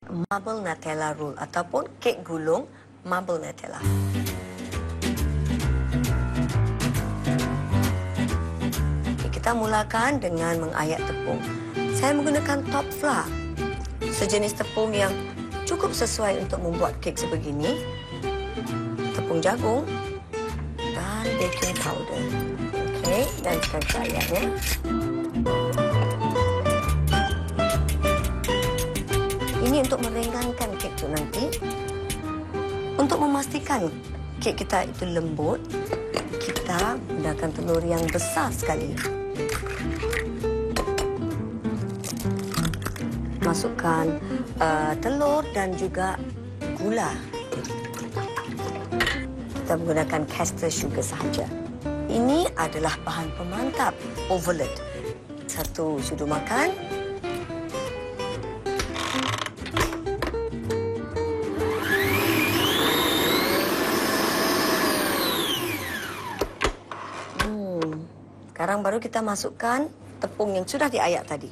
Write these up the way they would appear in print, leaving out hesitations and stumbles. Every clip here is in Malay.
marble Nutella roll ataupun kek gulung marble Nutella. Kita mulakan dengan mengayak tepung. Saya menggunakan top flour, sejenis tepung yang cukup sesuai untuk membuat kek sebegini. Tepung jagung dan baking powder. Okey, dan kita ayatnya. Ini untuk meringankan kek itu nanti. Untuk memastikan kek kita itu lembut, kita gunakan telur yang besar sekali. Masukkan telur dan juga gula. Kita menggunakan caster sugar sahaja. Ini adalah bahan pemantap omelette. 1 sudu makan. Sekarang baru kita masukkan tepung yang sudah diayak tadi.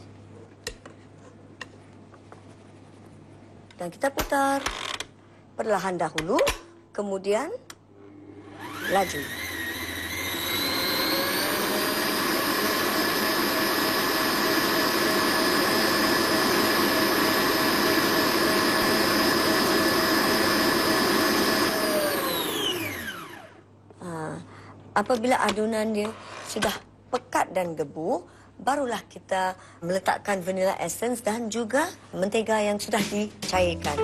Dan kita putar perlahan dahulu, kemudian laju. Apabila adunan dia sudah pekat dan gebu, barulah kita meletakkan vanilla essence dan juga mentega yang sudah dicairkan.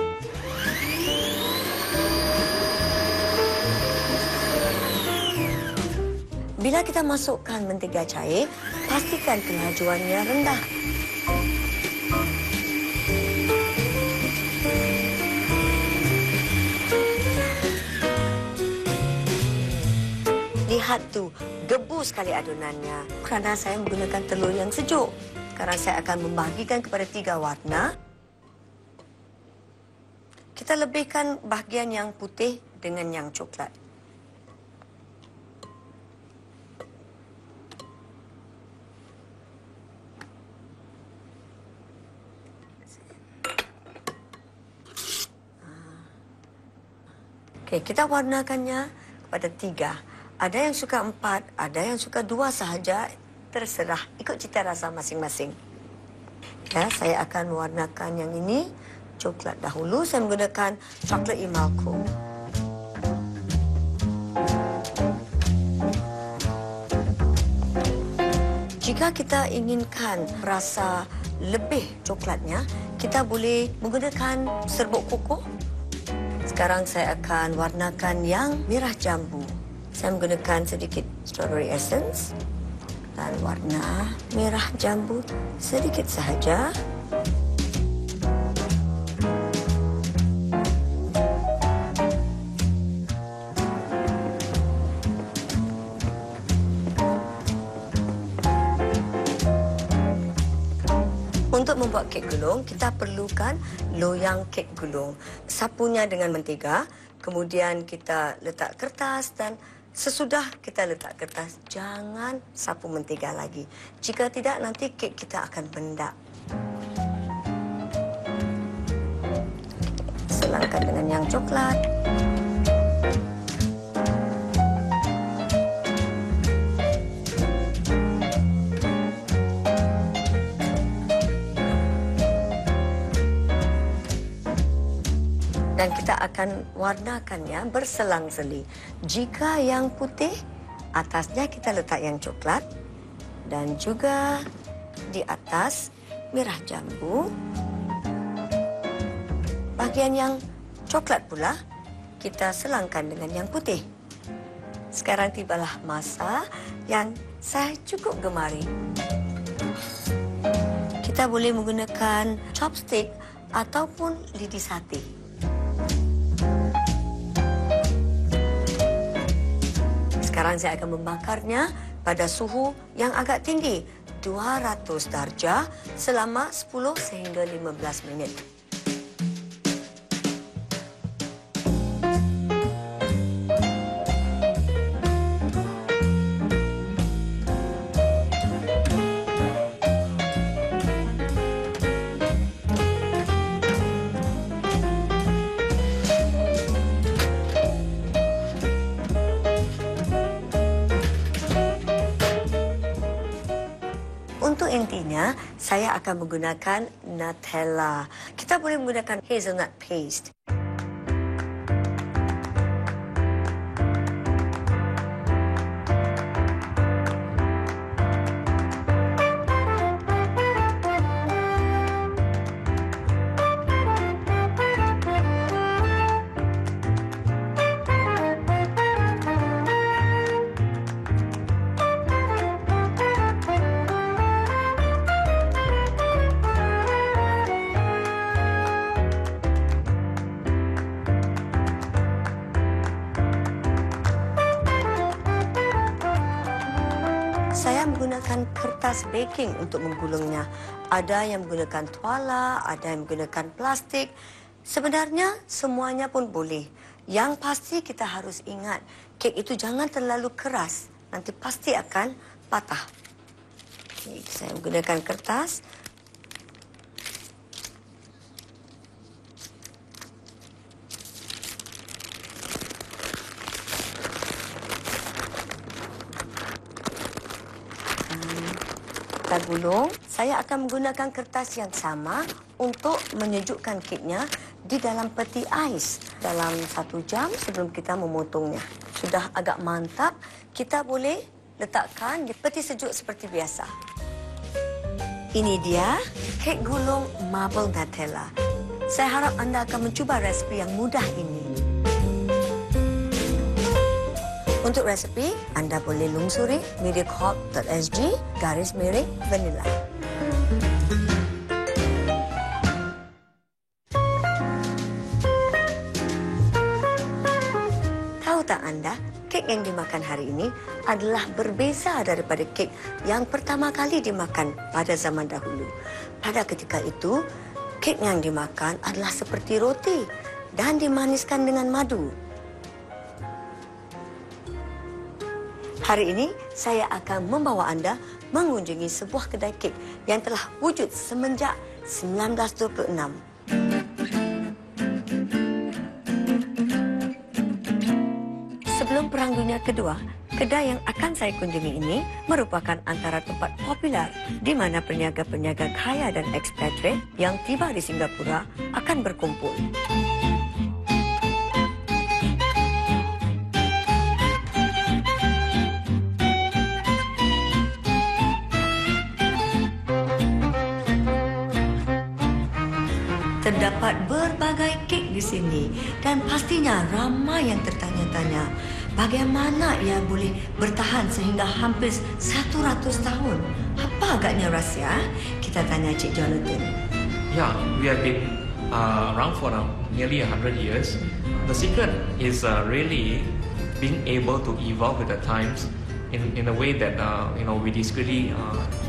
Bila kita masukkan mentega cair, pastikan kelajuannya rendah. Lihat tu, gebu sekali adunannya. Kerana saya menggunakan telur yang sejuk. Sekarang saya akan membahagikan kepada 3 warna. Kita lebihkan bahagian yang putih dengan yang coklat. Okey, kita warnakannya kepada 3. Ada yang suka 4, ada yang suka 2 sahaja. Terserah, ikut cita rasa masing-masing. Ya, saya akan mewarnakan yang ini coklat dahulu. Saya menggunakan coklat Imalco. Jika kita inginkan rasa lebih coklatnya, kita boleh menggunakan serbuk koko. Sekarang saya akan warnakan yang merah jambu. Saya menggunakan sedikit strawberry essence dan warna merah jambu sedikit sahaja. Untuk membuat kek gulung, kita perlukan loyang kek gulung. Sapunya dengan mentega, kemudian kita letak kertas dan sesudah kita letak kertas, jangan sapu mentega lagi. Jika tidak, nanti kek kita akan bendak. Selangkan dengan yang coklat. Dan kita akan warnakannya berselang-seli. Jika yang putih, atasnya kita letak yang coklat. Dan juga di atas merah jambu. Bahagian yang coklat pula, kita selangkan dengan yang putih. Sekarang tibalah masa yang saya cukup gemari. Kita boleh menggunakan chopstick ataupun lidi sate. Sekarang saya akan membakarnya pada suhu yang agak tinggi, 200 darjah selama 10 sehingga 15 minit. saya akan menggunakan Nutella. Kita boleh menggunakan hazelnut paste. Saya menggunakan kertas baking untuk menggulungnya. Ada yang menggunakan tuala, ada yang menggunakan plastik. Sebenarnya semuanya pun boleh. Yang pasti kita harus ingat, kek itu jangan terlalu keras. Nanti pasti akan patah. Okey, saya menggunakan kertas. Kita gulung. Saya akan menggunakan kertas yang sama untuk menyejukkan keknya di dalam peti ais dalam 1 jam sebelum kita memotongnya. Sudah agak mantap, kita boleh letakkan di peti sejuk seperti biasa. Ini dia kek gulung marble Nutella. Saya harap anda akan mencuba resipi yang mudah ini. Untuk resepi, anda boleh lungsuri mediacorp.sg/vanilla. Tahu tak anda, kek yang dimakan hari ini adalah berbeza daripada kek yang pertama kali dimakan pada zaman dahulu. Pada ketika itu, kek yang dimakan adalah seperti roti dan dimaniskan dengan madu. Hari ini, saya akan membawa anda mengunjungi sebuah kedai kek yang telah wujud semenjak 1926. Sebelum Perang Dunia Kedua, kedai yang akan saya kunjungi ini merupakan antara tempat popular di mana peniaga-peniaga kaya dan ekspatriat yang tiba di Singapura akan berkumpul. Terdapat berbagai kek di sini dan pastinya ramai yang tertanya-tanya bagaimana ia boleh bertahan sehingga hampir 100 tahun. Apa agaknya rahsia? Kita tanya Cik Jonathan. Yeah, we have been around for nearly 100 years. The secret is really being able to evolve with the times in a way that we discreetly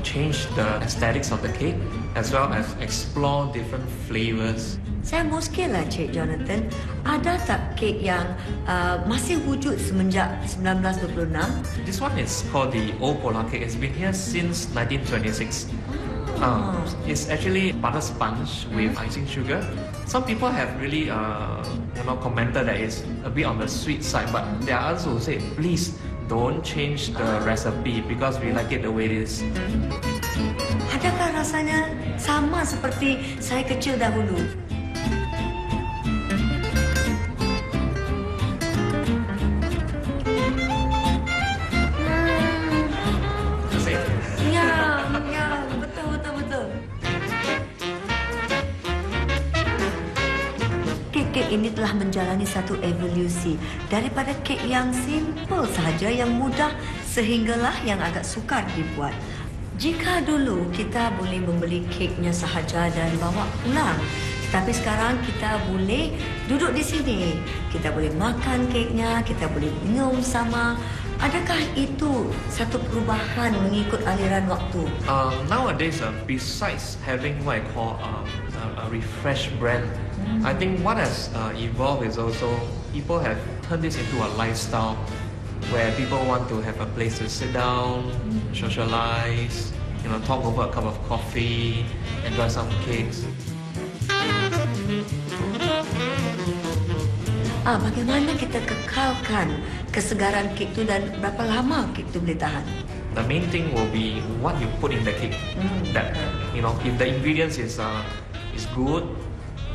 change the aesthetics of the cake as well as explore different flavors. Saya mau sikit lah Cik Jonathan, ada tak kek yang masih wujud semenjak 1926? This one is called the Old Polar Cake. It's been here since 1926. It's actually butter sponge with icing sugar. Some people have really commented that it's a bit on the sweet side, but there are others who say, please don't change the recipe because we like it the way it is. Adakah rasanya sama seperti saya kecil dahulu? Ya, betul. Kek ini telah menjalani satu evolusi daripada kek yang simple sahaja, yang mudah sehinggalah yang agak sukar dibuat. Jika dulu kita boleh membeli keknya sahaja dan bawa pulang, tapi sekarang kita boleh duduk di sini. Kita boleh makan keknya, kita boleh minum sama. Adakah itu satu perubahan mengikut aliran waktu? Nowadays, besides having what I call a refresh brand, I think what has evolved is also people have turned this into a lifestyle where people want to have a place to sit down, socialize, talk over a cup of coffee, enjoy some cakes. Bagaimana kita kekalkan kesegaran kek itu dan berapa lama kek itu boleh tahan? The main thing will be what you put in the cake. That, you know, if the ingredients is good,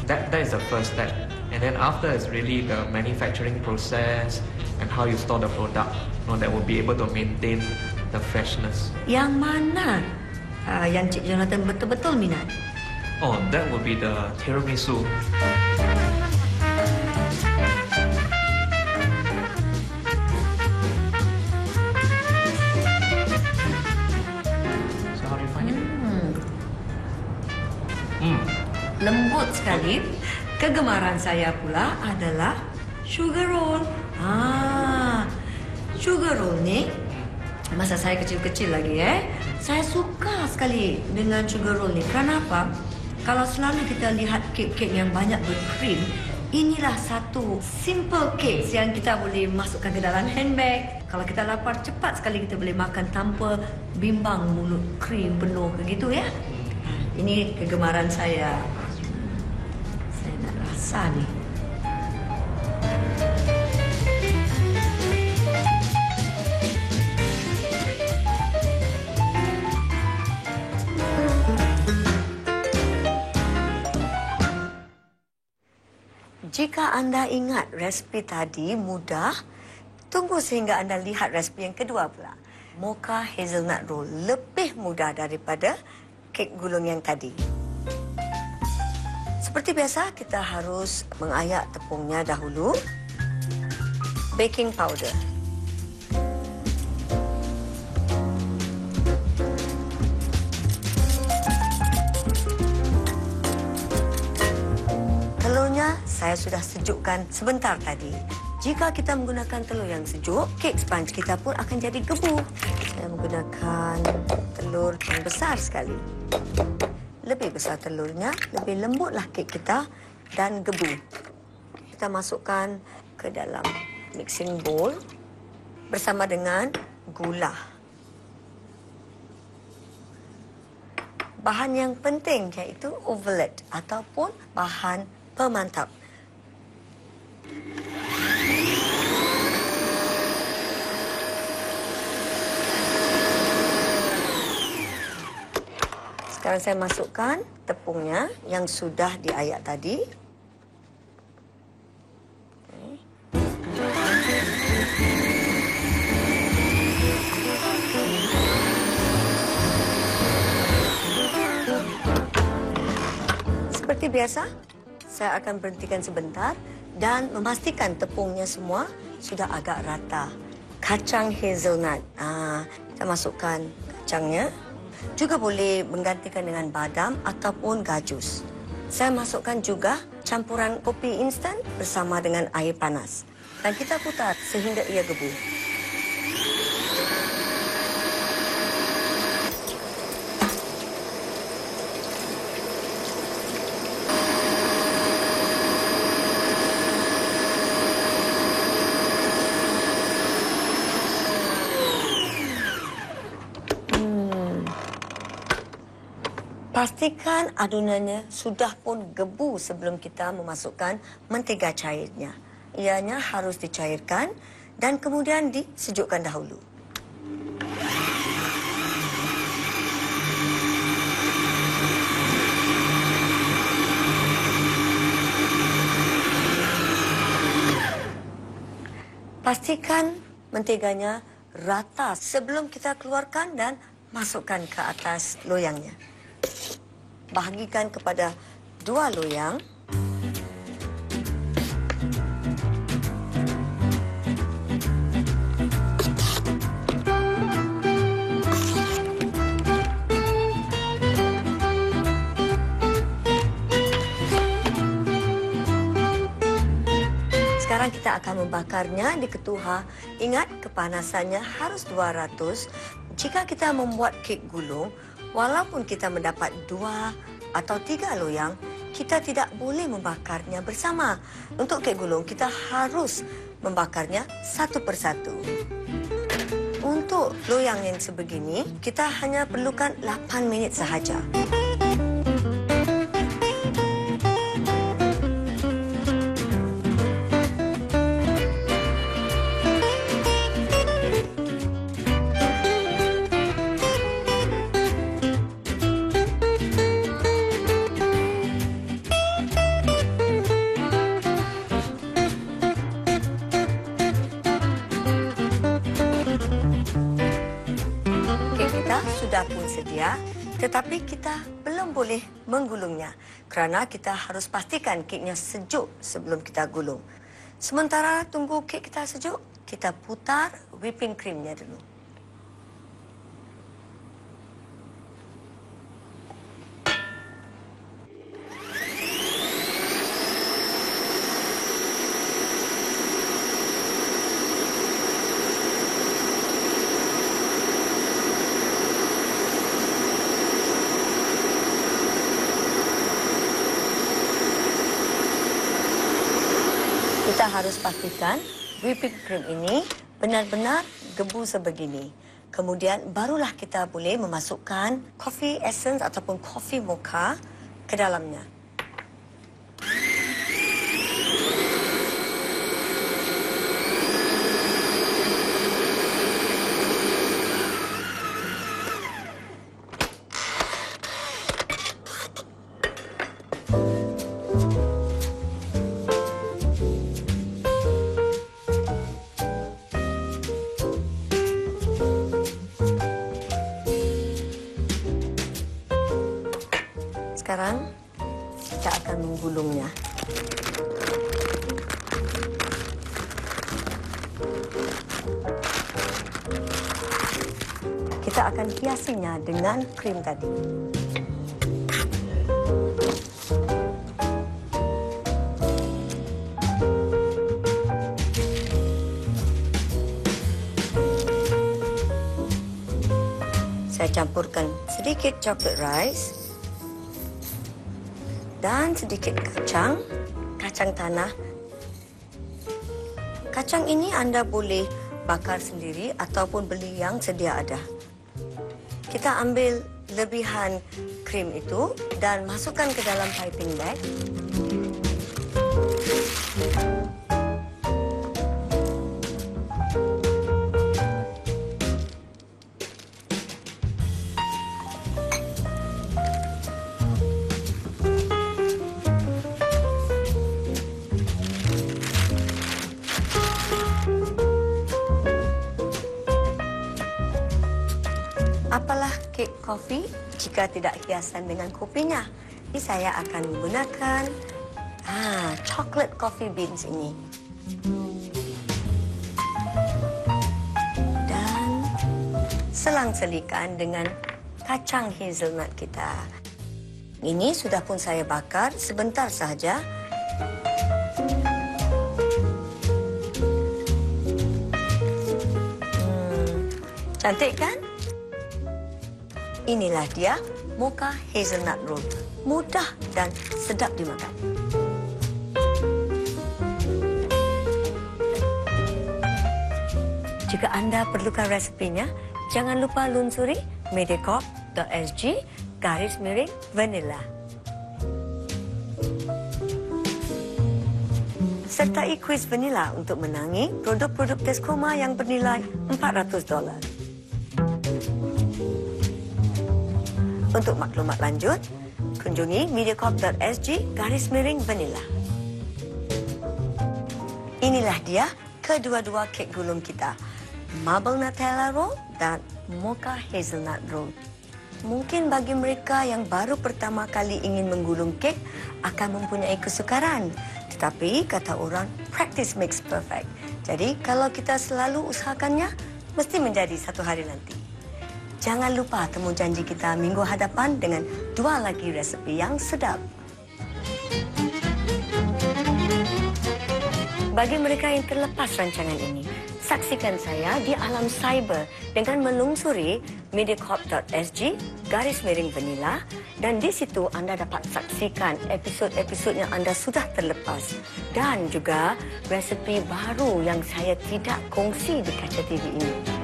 that is the first step. And then after is really the manufacturing process and how you store the product. You know, that will be able to maintain the freshness. Yang mana yang Cik Jonathan betul-betul minat? Oh, that would be the tiramisu. So how do you find it? Lembut sekali. Kegemaran saya pula adalah sugar roll. Sugar roll ni masa saya kecil-kecil lagi saya suka sekali dengan sugar roll ni. Kenapa? Kalau selalu kita lihat kek-kek yang banyak berkrim, inilah satu simple cake yang kita boleh masukkan ke dalam handbag. Kalau kita lapar, cepat sekali kita boleh makan tanpa bimbang mulut krim penuh begitu ya. Ini kegemaran saya. Saya nak rasa ni. Jika anda ingat resipi tadi mudah, tunggu sehingga anda lihat resipi yang kedua pula. Mocha hazelnut roll lebih mudah daripada kek gulung yang tadi. Seperti biasa, kita harus mengayak tepungnya dahulu. Baking powder. Telurnya saya sudah sejukkan sebentar tadi. Jika kita menggunakan telur yang sejuk, kek sponge kita pun akan jadi gebu. Saya menggunakan telur yang besar sekali. Lebih besar telurnya, lebih lembutlah kek kita dan gebu. Kita masukkan ke dalam mixing bowl bersama dengan gula. Bahan yang penting iaitu overload ataupun bahan pemantap. Sekarang saya masukkan tepungnya yang sudah diayak tadi. Seperti biasa, saya akan berhentikan sebentar dan memastikan tepungnya semua sudah agak rata. Kacang hazelnut, kita masukkan kacangnya. Juga boleh menggantikan dengan badam ataupun gajus. Saya masukkan juga campuran kopi instan bersama dengan air panas. Dan kita putar sehingga ia gebu. Pastikan adunannya sudah pun gebu sebelum kita memasukkan mentega cairnya. Ianya harus dicairkan dan kemudian disejukkan dahulu. Pastikan menteganya rata sebelum kita keluarkan dan masukkan ke atas loyangnya. Bahagikan kepada 2 loyang. Sekarang kita akan membakarnya di ketuha. Ingat, kepanasannya harus 200. Jika kita membuat kek gulung, walaupun kita mendapat 2 atau 3 loyang, kita tidak boleh membakarnya bersama. Untuk kek gulung, kita harus membakarnya satu persatu. Untuk loyang yang sebegini, kita hanya perlukan 8 minit sahaja. tersedia, tetapi kita belum boleh menggulungnya kerana kita harus pastikan keknya sejuk sebelum kita gulung. Sementara tunggu kek kita sejuk, kita putar whipping creamnya dulu. Kita harus pastikan whipping cream ini benar-benar gebu sebegini. Kemudian barulah kita boleh memasukkan coffee essence ataupun coffee mocha ke dalamnya. Sekarang kita akan menggulungnya. Kita akan hiasinya dengan krim tadi. Saya campurkan sedikit chocolate rice dan sedikit kacang tanah. Kacang ini anda boleh bakar sendiri ataupun beli yang sedia ada. Kita ambil lebihan krim itu dan masukkan ke dalam piping bag. Apalah kek kopi jika tidak hiasan dengan kopinya. Jadi saya akan menggunakan chocolate coffee beans ini. Dan selang-selikan dengan kacang hazelnut kita. Ini sudah pun saya bakar sebentar sahaja. Cantik kan? Inilah dia mocha hazelnut roll. Mudah dan sedap dimakan. Jika anda perlukan resepinya, jangan lupa lunsuri mediacorp.sg/vanilla. Sertai kuis vanilla untuk menangi produk-produk Tescoma yang bernilai $400. Untuk maklumat lanjut, kunjungi mediacorp.sg/vanilla. Inilah dia kedua-dua kek gulung kita. Marble Nutella Roll dan Mocha Hazelnut Roll. Mungkin bagi mereka yang baru pertama kali ingin menggulung kek akan mempunyai kesukaran. Tetapi kata orang, practice makes perfect. Jadi kalau kita selalu usahakannya, mesti menjadi satu hari nanti. Jangan lupa temu janji kita minggu hadapan dengan 2 lagi resepi yang sedap. Bagi mereka yang terlepas rancangan ini, saksikan saya di alam cyber dengan melungsuri mediacorp.sg/vanilla dan di situ anda dapat saksikan episod-episod yang anda sudah terlepas dan juga resepi baru yang saya tidak kongsi di Kaca TV ini.